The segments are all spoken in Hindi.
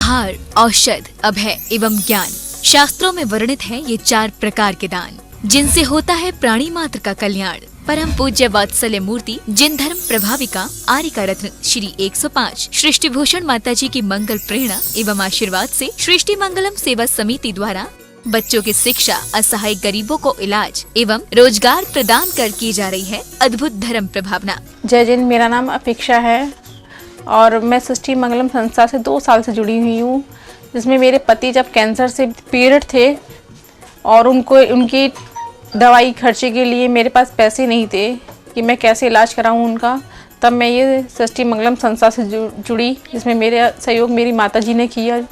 आहार, औषध, अभय एवं ज्ञान। शास्त्रों में वर्णित है ये 4 प्रकार के दान, जिनसे होता है प्राणी मात्र का कल्याण। परम पूज्य वात्सल्य मूर्ति जिन धर्म प्रभाविका आर्यका रत्न श्री 105 सृष्टि भूषण माता जी की मंगल प्रेरणा एवं आशीर्वाद से सृष्टि मंगलम सेवा समिति द्वारा बच्चों की शिक्षा, असहाय गरीबों को इलाज एवं रोजगार प्रदान कर की जा रही है अद्भुत धर्म प्रभावना। जय जिन, मेरा नाम अपेक्षा है और मैं सृष्टि मंगलम संस्था से 2 साल से जुड़ी हुई हूँ, जिसमें मेरे पति जब कैंसर से पीड़ित थे और उनकी दवाई खर्चे के लिए मेरे पास पैसे नहीं थे कि मैं कैसे इलाज कराऊं उनका, तब मैं ये सृष्टि मंगलम संस्था से जुड़ी, जिसमें मेरे सहयोग मेरी माताजी ने किया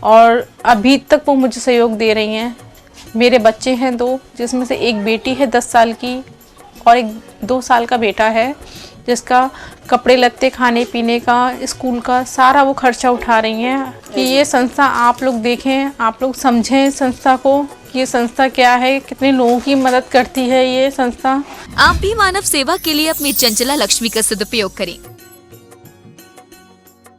और अभी तक वो मुझे सहयोग दे रही हैं। मेरे बच्चे हैं 2, जिसमें से एक बेटी है 10 साल की और एक 2 साल का बेटा है, जिसका कपड़े लत्ते, खाने पीने का, स्कूल का सारा वो खर्चा उठा रही हैं। कि ये संस्था आप लोग देखें, आप लोग समझें इस संस्था को कि ये संस्था क्या है, कितने लोगों की मदद करती है ये संस्था। आप भी मानव सेवा के लिए अपनी चंचला लक्ष्मी का सदुपयोग करें।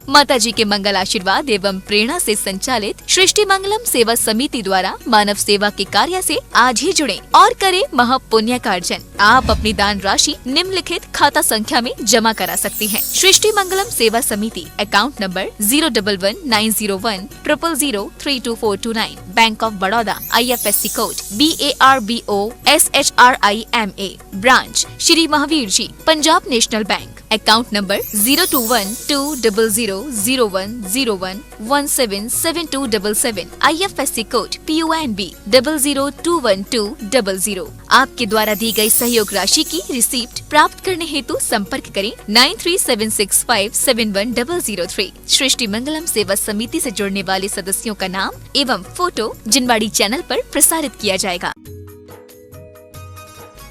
माता जी के मंगल आशीर्वाद एवं प्रेरणा से संचालित सृष्टि मंगलम सेवा समिति द्वारा मानव सेवा के कार्य से आज ही जुड़ें और करें महापुण्य का अर्जन। आप अपनी दान राशि निम्नलिखित खाता संख्या में जमा करा सकती हैं। सृष्टि Mangalam Seva Samiti, account number 0119010003249, bank of Baroda, IFSC code BARBOSHRIMA, branch Shri Mahavir ji, Punjab national bank, account number 0212000101177277, IFSC code PONB 0021200। आपके द्वारा दी गई सहयोग राशि की रिसीप्ट प्राप्त करने हेतु संपर्क करें 9376571003। सृष्टि मंगलम सेवा समिति से जुड़ने वाले सदस्यों का नाम एवं फोटो जिनवाड़ी चैनल पर प्रसारित किया जाएगा।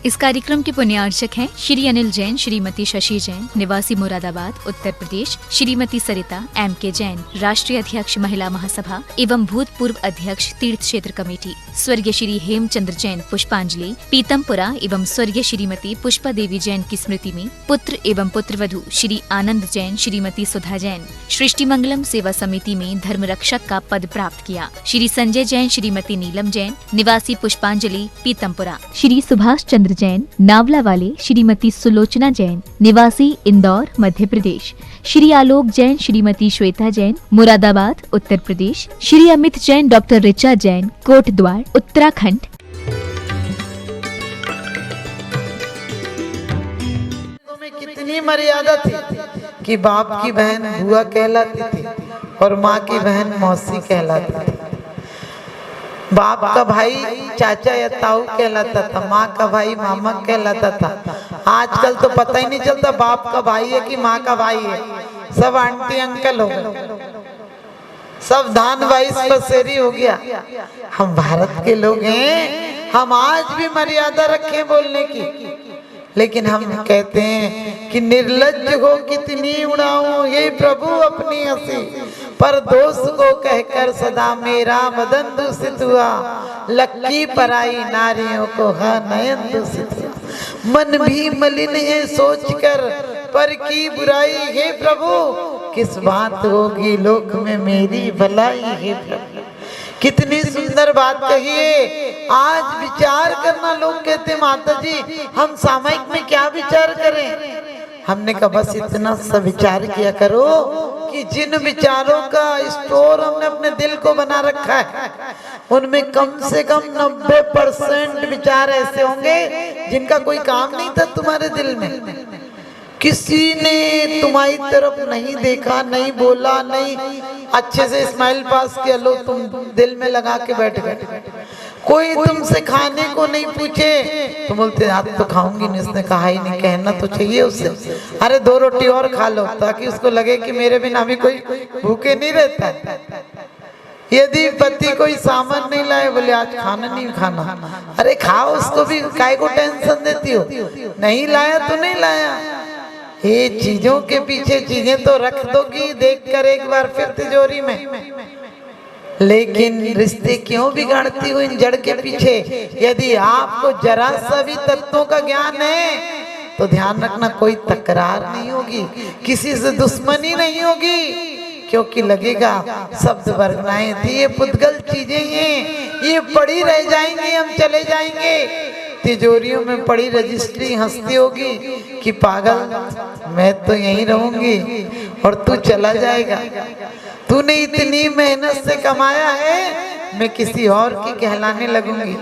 इस कार्यक्रम के पुण्यार्चक हैं श्री अनिल जैन, श्रीमती शशि जैन, निवासी मुरादाबाद, उत्तर प्रदेश, श्रीमती सरिता MK जैन, राष्ट्रीय अध्यक्ष महिला महासभा एवं भूतपूर्व अध्यक्ष तीर्थ क्षेत्र कमेटी, स्वर्गीय श्री हेमचंद्र जैन पुष्पांजलि पीतमपुरा एवं स्वर्गीय श्रीमती पुष्पा देवी जैन की स्मृति में पुत्र एवं पुत्रवधू श्री आनंद जैन, श्रीमती सुधा जैन सृष्टि मंगलम सेवा समिति में धर्म रक्षक का पद प्राप्त किया। श्री संजय जैन, श्रीमती नीलम जैन, निवासी पुष्पांजलि पीतमपुरा, श्री सुभाष चंद्र जैन नावला वाले, श्रीमती सुलोचना जैन निवासी इंदौर मध्य प्रदेश, श्री आलोक जैन, श्रीमती श्वेता जैन मुरादाबाद उत्तर प्रदेश, श्री अमित जैन, डॉक्टर ऋचा जैन कोटद्वार उत्तराखंड। कितनी मर्यादा थी कि बाप की बहन बुआ कहलाती थी और माँ की बहन मौसी कहलाती थी। बाप का भाई चाचा या ताऊ कहलाता था, माँ का भाई मामा कहलाता था। आजकल तो पता ही नहीं चलता बाप का भाई है कि माँ का भाई है, सब आंटी अंकल हो गए, सब धान वाइस पसेरी हो गया। हम भारत के लोग हैं, हम आज भी मर्यादा रखें बोलने की, लेकिन हम कहते हैं कि निर्लज्ज हो कितनी उड़ाऊं ये प्रभु अपनी हंसी, पर दोस्त को कहकर सदा मेरा बदन दूषित हुआ, लक्की पराई नारियों को है नयन दूषित हुआ। मन भी मलिन है सोचकर पर की बुराई, हे प्रभु किस बात होगी लोक में मेरी भलाई, हे प्रभु। कितनी सुंदर बात कही है। आज विचार करना, लोग कहते माता जी हम सामयिक में क्या विचार करें। हमने कहा बस इतना सा विचार किया करो कि जिन विचारों का स्टोर हमने अपने दिल को बना रखा है, उनमें कम से कम 90% विचार ऐसे होंगे जिनका कोई काम नहीं था तुम्हारे दिल में। किसी ने तुम्हारी तरफ नहीं देखा, नहीं बोला, नहीं अच्छे से स्माइल पास किया, लो तुम दिल में लगा के बैठ गए। कोई तुमसे खाने को नहीं पूछे, तुम बोलते आज तो खाऊंगी नहीं, उसने कहा ही नहीं, कहना तो चाहिए उससे, अरे 2 रोटी और खा लो, ताकि उसको लगे कि मेरे बिना भी कोई भूखे नहीं रहता। यदि पति कोई सामान नहीं लाए, बोले आज खाना नहीं खाना, अरे खाओ, उसको भी काय को टेंशन देती हो, नहीं लाया तो नहीं लाया। ये चीजों के पीछे चीजें तो रख दोगी देख कर एक बार फिर तिजोरी में, लेकिन रिश्ते क्यों बिगाड़ती हो इन जड़ के पीछे। यदि आपको जरा सा भी तत्वों का ज्ञान है तो ध्यान रखना, कोई तकरार नहीं होगी, किसी से दुश्मनी नहीं होगी, क्योंकि लगेगा शब्द वर्गनाएं थी, ये पुद्गल चीजें हैं, ये पड़ी रह जाएंगी, हम चले जाएंगे। तिजोरियों में पड़ी रजिस्ट्री हंसती होगी कि पागल मैं तो यहीं रहूंगी और तू चला जाएगा। तूने इतनी मेहनत से कमाया है, मैं किसी और की कहलाने लगूंगी।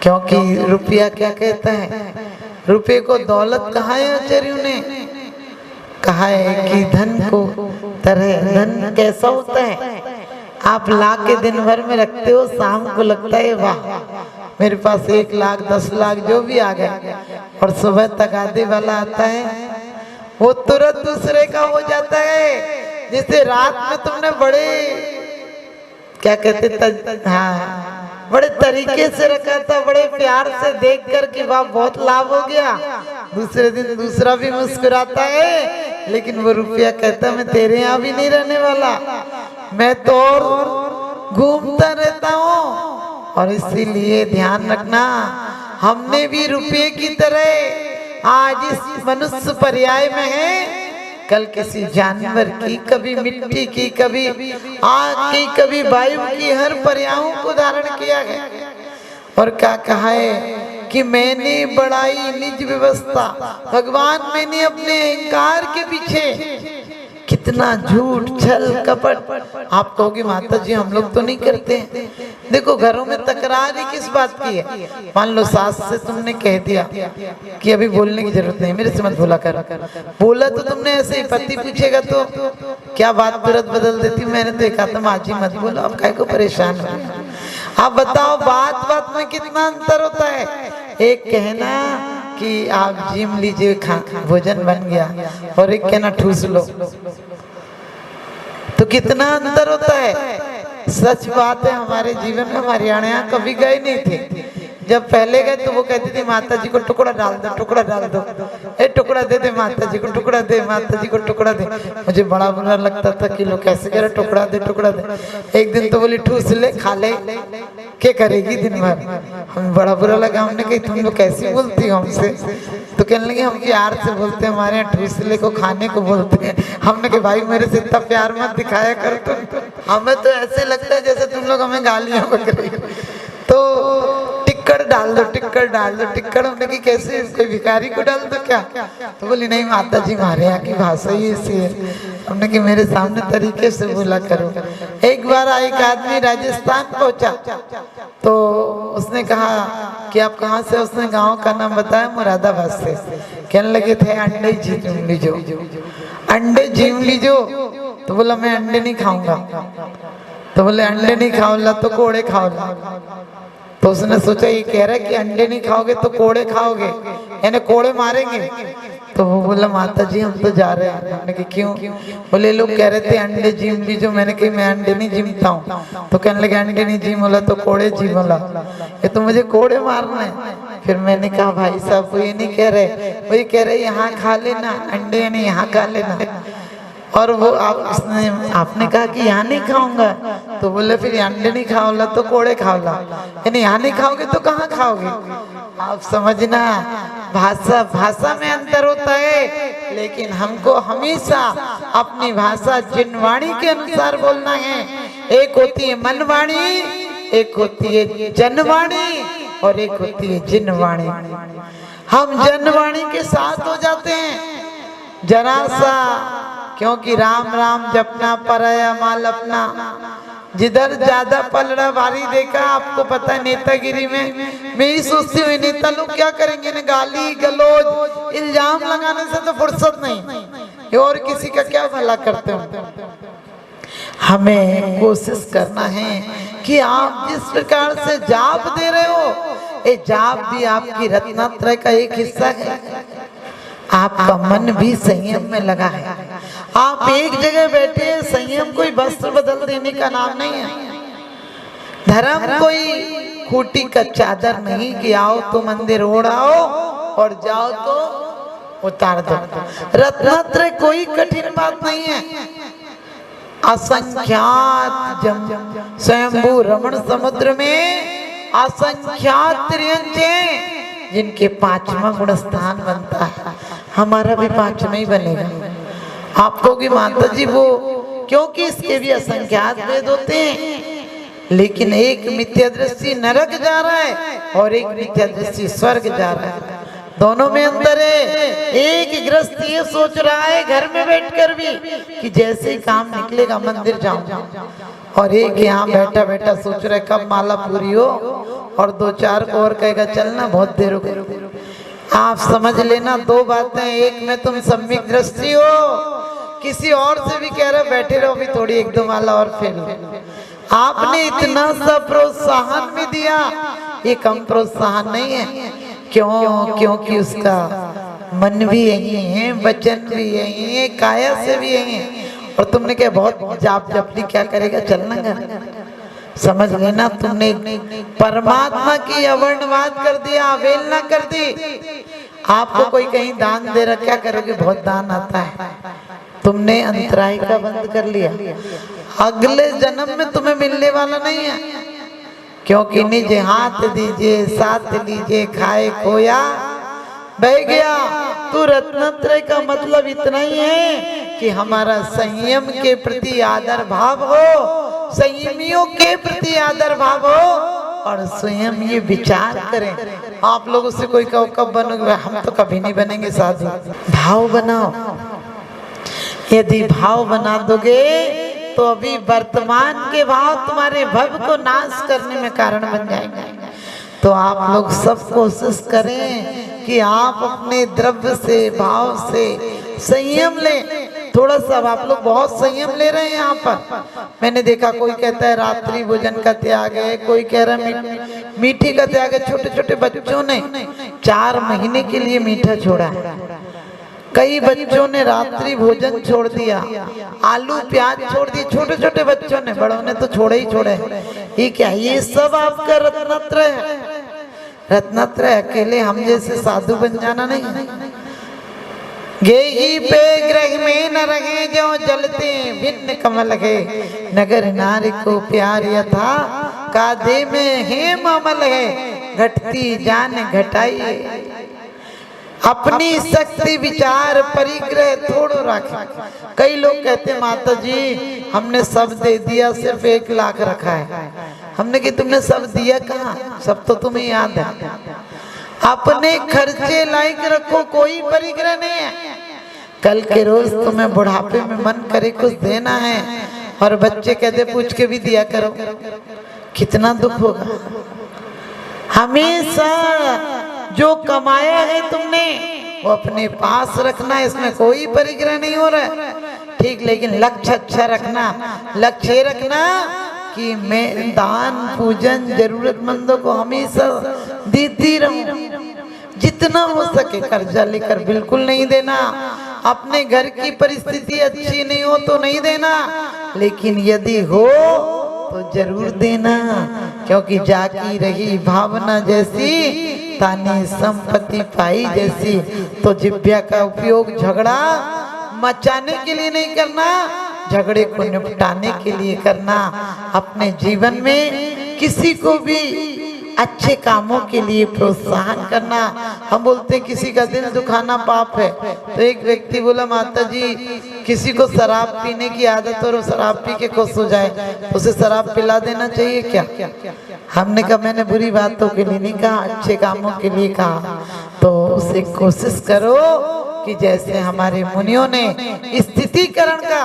क्योंकि रुपया क्या कहता है, रुपये को दौलत कहा है आचार्यों ने, कहा है कि धन को तरह धन कैसा होता है, आप ला के दिन भर में रखते हो, शाम को लगता है वाह मेरे पास 1 लाख 10 लाख जो भी आ गए, और सुबह तगादे वाला आता है वो तुरंत दूसरे का हो जाता है। जैसे रात में तुमने बड़े क्या कहते हाँ बड़े तरीके से रखा था, बड़े प्यार से देख कर कि वाह बहुत लाभ हो गया, दूसरे दिन दूसरा भी मुस्कुराता है, लेकिन वो रुपया कहता मैं तेरे यहाँ भी नहीं रहने वाला, मैं तो और घूमता रहता हूँ। और इसीलिए ध्यान रखना, हमने भी रुपये की तरह आज इस मनुष्य पर्याय में है, कल किसी जानवर की, कभी मिट्टी की, कभी आग की, कभी वायु की, हर पर्यायों को धारण किया गया। और क्या कहा है कि मैंने बढ़ाई निज व्यवस्था, भगवान मैंने अपने अहंकार के पीछे कितना झूठ छल कपट। आप कहोगे माता जी हम लोग तो नहीं करते हैं। देखो घरों में तकरार ही किस बात की है, मान लो सास से तुमने कह दिया कि अभी बोलने की जरूरत नहीं, मेरे से मत बोला कर, बोला तो तुमने ऐसे ही, पति पूछेगा तो क्या बात तुरंत बदल देती, मैंने देखा था माँ जी मत बोलो, अब काय को परेशान हो। आप बताओ बात बात में कितना अंतर होता है। एक कहना कि आप जिम लीजिए भोजन बन गया, और एक कहना ठूस लो, तो कितना अंतर होता है। सच बात है, हमारे जीवन में हरियाणा यहाँ कभी गए नहीं थे, जब पहले गए तो वो कहती थी माता जी को टुकड़ा डाल दो, टुकड़ा डाल दो, ए टुकड़ा दे दे माता जी को, टुकड़ा दे माता जी को, टुकड़ा दे। मुझे बड़ा बुरा लगता था कि लोग कैसे कह रहे टुकड़ा दे टुकड़ा दे। एक दिन तो बोली ठूस ले खा ले, क्या करेगी दिन भर। हमें बड़ा बुरा लगा, हमने कही तुम लोग कैसी बोलती हो हमसे, तो कहने लगे हम प्यार से बोलते हैं, हमारे यहाँ ठूसले को खाने को बोलते हैं। हमने कहा भाई मेरे से इतना प्यार मत दिखाया कर तुम, हमें तो ऐसे लगता है जैसे तुम लोग हमें गालियां बक रही। तो टिक्कर डाल दो, टिक्कर डाल दो, टिक्कर हमने की कैसे, कोई भिखारी को डाल दो क्या, तो बोली नहीं माता जी हमारे यहाँ की भाषा ही ऐसी है। हमने कि मेरे सामने तरीके से बोला करो। एक बार एक आदमी राजस्थान पहुंचा, तो उसने कहा कि आप कहाँ से, उसने गांव का नाम बताया मुरादाबाद से। कहने लगे थे अंडे जीम लीजो, अंडे जीम लीजो, तो बोला मैं अंडे नहीं खाऊंगा, तो बोले अंडे नहीं खाओ तो कोड़े खाओ। तो उसने सोचा ये कह रहा है कि अंडे नहीं खाओगे तो कोड़े खाओगे, यानी कोड़े मारेंगे। तो वो बोला माता जी हम तो जा रहे हैं। हमने कहा क्यों, बोले लोग कह रहे थे अंडे जिम लीजिए, मैंने कही मैं अंडे नहीं जिमता हूँ। तो कहने लगे अंडे नहीं जिम बोला तो कोड़े जिम बोला, ये तो मुझे कोड़े मारना है। फिर मैंने कहा भाई साहब वो ये नहीं कह रहे, वो ये कह रहे यहाँ खा लेना अंडे, यानी यहाँ खा लेना। और वो आपने कहा कि यहाँ नहीं खाऊंगा, तो बोले फिर अंडे नहीं खाओला तो कोड़े खाओला, यानी यहाँ नहीं खाओगे तो कहाँ खाओगे। आप समझना भाषा में अंतर होता है, लेकिन हमको हमेशा अपनी भाषा जिनवाणी के अनुसार बोलना है। एक होती है मनवाणी, एक होती है जनवाणी, और एक होती है जिनवाणी। हम जनवाणी के साथ हो जाते हैं जरा सा, क्योंकि राम राम जपना पराया माल अपना। जिधर ज्यादा पलड़ा भारी देखा, आपको पता है नेतागिरी में मैं ही सोचती हूँ नेता लोग क्या करेंगे, ना गाली गलौज इल्जाम लगाने से तो फुर्सत नहीं, और किसी का क्या भला करते हो। हमें कोशिश करना है कि आप जिस प्रकार से जाप दे रहे हो, ये जाप भी आपकी रत्नात्रय का एक हिस्सा है। आपका मन भी संयम में लगा है। आप एक जगह बैठे, संयम कोई वस्त्र बदल देने का नाम नहीं है। धर्म कोई खूटी का चादर नहीं कि आओ तो मंदिर ओढ़ाओ और जाओ तो उतार दो। रत्नात्रय कोई कठिन बात नहीं है। असंख्यात स्वयंभू रमण समुद्र में असंख्यात त्रियंचे जिनके 5वां गुण स्थान बनता है, हमारा भी 5वां ही बनेगा। आपको कि माता जी वो क्योंकि इसके भी असंख्यात भेद होते हैं। लेकिन एक मिथ्या दृष्टि नरक जा रहा है और एक मिथ्या दृष्टि स्वर्ग जा रहा है, दोनों में अंतर है। एक गृहस्थ ये सोच रहा है घर में बैठकर भी कि जैसे ही काम निकलेगा मंदिर जाऊं, और एक यहाँ बैठा बैठा सोच रहा है कब माला पूरी हो, और दो चार को और कहेगा चलना बहुत देर हो गई। आप समझ लेना दो बातें, एक में तुम सम्यक दृष्टि हो, किसी और से भी कह रहे बैठे रहो अभी थोड़ी एक दो माला और फेल। आपने इतना सा प्रोत्साहन भी दिया, ये कम प्रोत्साहन नहीं है। क्यों? क्योंकि उसका मन भी यही है, वचन भी यही है, काया से भी यही है, और तुमने क्या बहुत जाप जपली क्या करेगा, चलना घर। समझ लेना तुमने परमात्मा की अवर्णवाद कर दिया, अवहेलना कर दी। आपको कोई कहीं दान दे रहा, क्या करोगे, बहुत दान आता है, तुमने अंतराय का बंद कर लिया, अगले जन्म में तुम्हें मिलने वाला नहीं है। क्योंकि निज हाथ दीजिए साथ लीजिए, खाए खोया बह गया। तो रत्नत्रय का मतलब इतना ही है कि हमारा संयम के प्रति आदर भाव हो, संयमियों के प्रति आदर भाव हो, और स्वयं ये विचार करें। आप लोगों से कोई कहो कब बनोगे, हम तो कभी नहीं बनेंगे साधु। भाव बनाओ, यदि भाव बना दोगे तो अभी वर्तमान के भाव तुम्हारे भव को नाश करने में कारण बन जाएंगे। तो आप लोग सब कोशिश करें कि आप अपने द्रव्य से भाव से संयम लें। थोड़ा सा आप लोग बहुत संयम ले रहे हैं यहाँ पर। मैंने देखा कोई कहता है रात्रि भोजन का त्याग है, कोई कह रहा है मीठी का त्याग है। छोटे छोटे बच्चों ने 4 महीने के लिए मीठा छोड़ा है, कई बच्चों ने रात्रि भोजन छोड़ दिया, आलू प्याज छोड़ दिए, छोटे छोटे बच्चों ने, बड़ों ने तो छोड़े ही छोड़े। ये क्या, ये सब आपका रत्नत्रय है। रत्नत्रय अकेले हम जैसे साधु बन जाना नहीं। गेही पे ग्रह में न रहे जो जलते भिन्न कमल है, नगर नारी को प्यार यथा काधे में हेम अमल है, घटती जान घटाई अपनी शक्ति विचार परिग्रह थोड़ो रखा। कई लोग कहते माता जी हमने सब दे दिया, सिर्फ 1 लाख रखा है। हमने कि तुमने सब दिया कहाँ, सब तो तुम्हें याद है। अपने खर्चे लायक रखो, कोई परिग्रह नहीं है। कल के रोज तुम्हें बुढ़ापे में मन करे कुछ देना है और बच्चे कहते पूछ के भी दिया करो, कितना दुख होगा। हमेशा जो कमाया है तुमने वो अपने पास रखना, इसमें कोई परिग्रह नहीं हो रहा है, ठीक। लेकिन लक्ष्य अच्छा रखना, लक्ष्य रखना कि मैं दान पूजन जरूरतमंदों को हमेशा देती रहूं, जितना हो सके। कर्जा लेकर बिल्कुल नहीं देना, अपने घर की परिस्थिति अच्छी नहीं हो तो नहीं देना, लेकिन यदि हो तो जरूर देना। क्योंकि जागी रही भावना जैसी, तानी संपत्ति पाई जैसी। तो जिब्या का उपयोग झगड़ा मचाने के लिए नहीं करना, झगड़े को निपटाने के लिए करना। अपने जीवन में किसी को भी अच्छे कामों के लिए प्रोत्साहन करना। हम बोलते हैं किसी का दिल दुखाना पाप है, तो एक व्यक्ति बोला माता जी किसी को शराब पीने की आदत और शराब पी के खुश हो जाए, उसे शराब पिला देना चाहिए क्या? हमने कहा मैंने बुरी बातों के लिए नहीं कहा, अच्छे कामों के लिए कहा। तो उसे कोशिश करो कि जैसे हमारे मुनियों ने स्थितिकरण का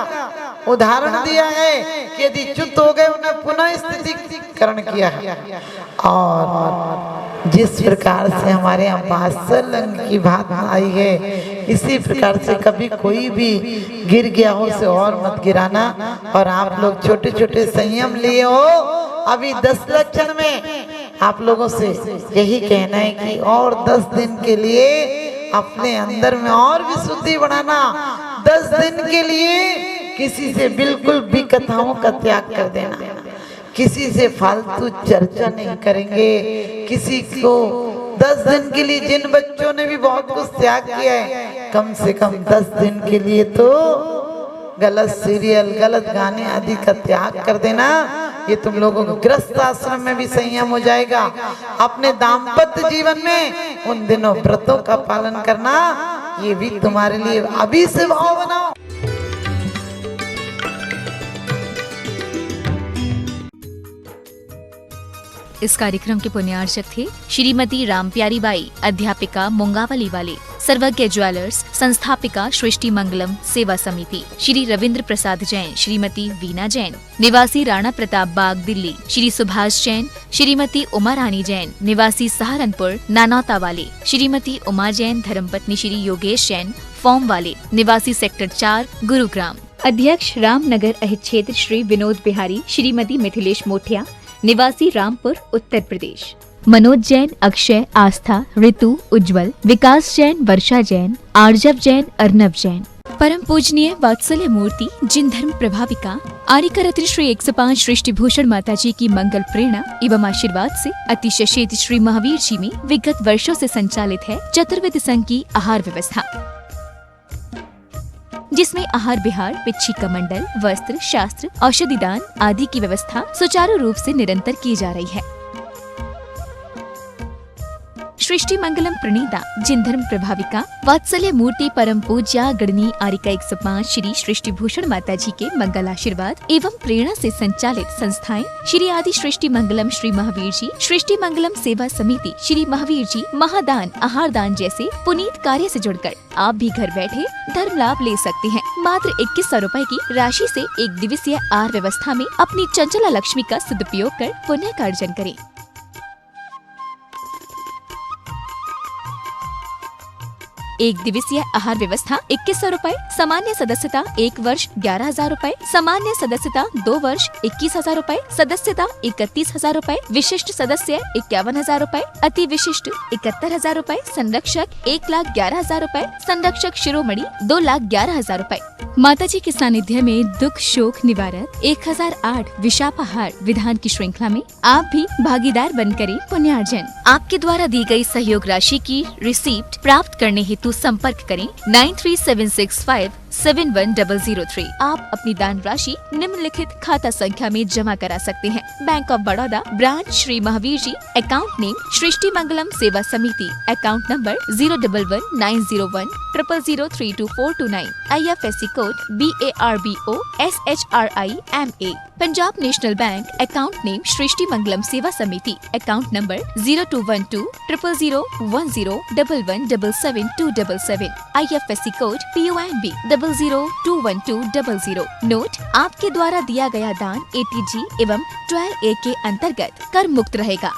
उदाहरण दिया है कि यदि च्युत हो गए उन्हें पुनः स्थितिकरण किया है। और जिस प्रकार से हमारे यहाँ वात्सल्य की बात आई है, इसी प्रकार से कभी कोई भी गिर गया हो उसे और मत गिराना। और आप लोग छोटे छोटे संयम लिए हो, अभी 10 लक्षण में आप लोगों से यही कहना है कि और 10 दिन के लिए अपने अंदर में और भी शुद्धि बढ़ाना। 10 दिन के लिए किसी से बिल्कुल भी कथाओं का त्याग कर देना, किसी से फालतू चर्चा नहीं करेंगे। किसी को 10 दिन के लिए, जिन बच्चों ने भी बहुत कुछ त्याग किया है, कम से कम 10 दिन के लिए तो गलत सीरियल, गलत गाने आदि का त्याग कर देना। ये तुम लोगों को गृहस्थ आश्रम में भी संयम हो जाएगा। अपने दाम्पत्य जीवन में उन दिनों व्रतों का पालन करना, ये भी तुम्हारे लिए अभी से भाव बनाओ। इस कार्यक्रम के पुण्यार्चक थे श्रीमती रामप्यारी बाई, अध्यापिका मुंगावली वाले, सर्वज्ञ ज्वेलर्स, संस्थापिका सृष्टि मंगलम सेवा समिति, श्री रविंद्र प्रसाद जैन, श्रीमती वीना जैन, निवासी राणा प्रताप बाग दिल्ली, श्री सुभाष जैन, श्रीमती उमा रानी जैन, निवासी सहारनपुर नानौता वाले, श्रीमती उमा जैन, धर्मपत्नी श्री योगेश जैन, फॉर्म वाले, निवासी सेक्टर 4 गुरुग्राम। अध्यक्ष रामनगर अहित क्षेत्र श्री विनोद बिहारी, श्रीमती मिथिलेश मोठिया, निवासी रामपुर उत्तर प्रदेश। मनोज जैन, अक्षय, आस्था, ऋतु, उज्जवल, विकास जैन, वर्षा जैन, आर्जव जैन, अर्नब जैन। परम पूजनीय वात्सल्य मूर्ति जिन धर्म प्रभाविका आर्यका रत्न श्री 105 सृष्टि भूषण माता जी की मंगल प्रेरणा एवं आशीर्वाद से अतिशय शीत श्री महावीर जी में विगत वर्षों से संचालित है चतुर्विध संघ की आहार व्यवस्था, जिसमें आहार विहार, पिच्छी कमंडल, वस्त्र, शास्त्र, औषधि दान आदि की व्यवस्था सुचारू रूप से निरंतर की जा रही है। सृष्टि मंगलम प्रणीता जिन धर्म प्रभाविका वात्सल्य मूर्ति परम पूज्या गणनी आर्यका 105 श्री सृष्टि भूषण माता जी के मंगल आशीर्वाद एवं प्रेरणा से संचालित संस्थाएं श्री आदि सृष्टि मंगलम श्री महावीर जी, सृष्टि मंगलम सेवा समिति, श्री महावीर जी, महादान, आहार दान जैसे पुनीत कार्य से जुड़कर आप भी घर बैठे धर्म लाभ ले सकते हैं। मात्र 2100 रुपए की राशि से एक दिवसीय आहार व्यवस्था में अपनी चंचला लक्ष्मी का सदुपयोग कर पुण्य का अर्जन करें। एक दिवसीय आहार व्यवस्था 2100 रुपए, सामान्य सदस्यता 1 वर्ष 11,000 रुपए, सामान्य सदस्यता 2 वर्ष 21,000 रुपए, सदस्यता 31,000 रुपए, विशिष्ट सदस्य 51,000 रुपए, अति विशिष्ट 71,000 रुपए, संरक्षक 1,11,000 रुपए, संरक्षक शिरोमणि 2,11,000 रुपए। माता जी के सानिध्य में दुख शोक निवारक 1008 विशापाहार विधान की श्रृंखला में आप भी भागीदार बन करें पुण्यार्जन। आपके द्वारा दी गई सहयोग राशि की रिसीप्ट प्राप्त करने हेतु संपर्क करें 9376571003। आप अपनी दान राशि निम्नलिखित खाता संख्या में जमा करा सकते हैं। Bank of Baroda, branch Shri Mahavir ji, account name Srishti Mangalam Seva Samiti, account number 0119010003249, IFSC code BARBO SHRIMA। Punjab national bank, account name Srishti Mangalam Seva Samiti, account number 0212000111777277, IFSC code PONB 00212000। Note: आपके द्वारा दिया गया दान ATG एवं 12A के अंतर्गत कर मुक्त रहेगा।